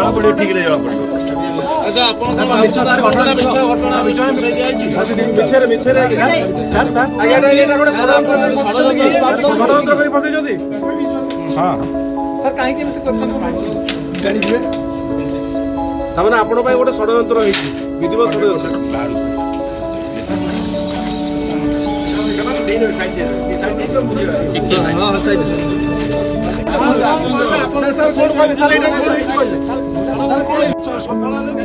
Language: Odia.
ଜଣା ପଡ଼ିବ ଠିକରେ ଜଣା ପଡ଼ିବ। ଆଚ୍ଛା ଆପଣଙ୍କ ଘଟଣା ମିଛରେ ମିଛରେ ସାର୍ ସାର୍ ଆଜ୍ଞା ଏଇଟା ଗୋଟେ ଷଡ଼ଯନ୍ତ୍ର କରି ଫସେଇଛନ୍ତି। ହଁ ସାର୍ କାହିଁକି ଏମିତି କରୁଛନ୍ତି ଜାଣିଯିବେ। ତାମାନେ ଆପଣଙ୍କ ପାଇଁ ଗୋଟେ ଷଡ଼ଯନ୍ତ୍ର ହେଇଛି, ବିଧିବଦ୍ଧ ଷଡ଼ଯନ୍ତ୍ର। ସକାଳରେ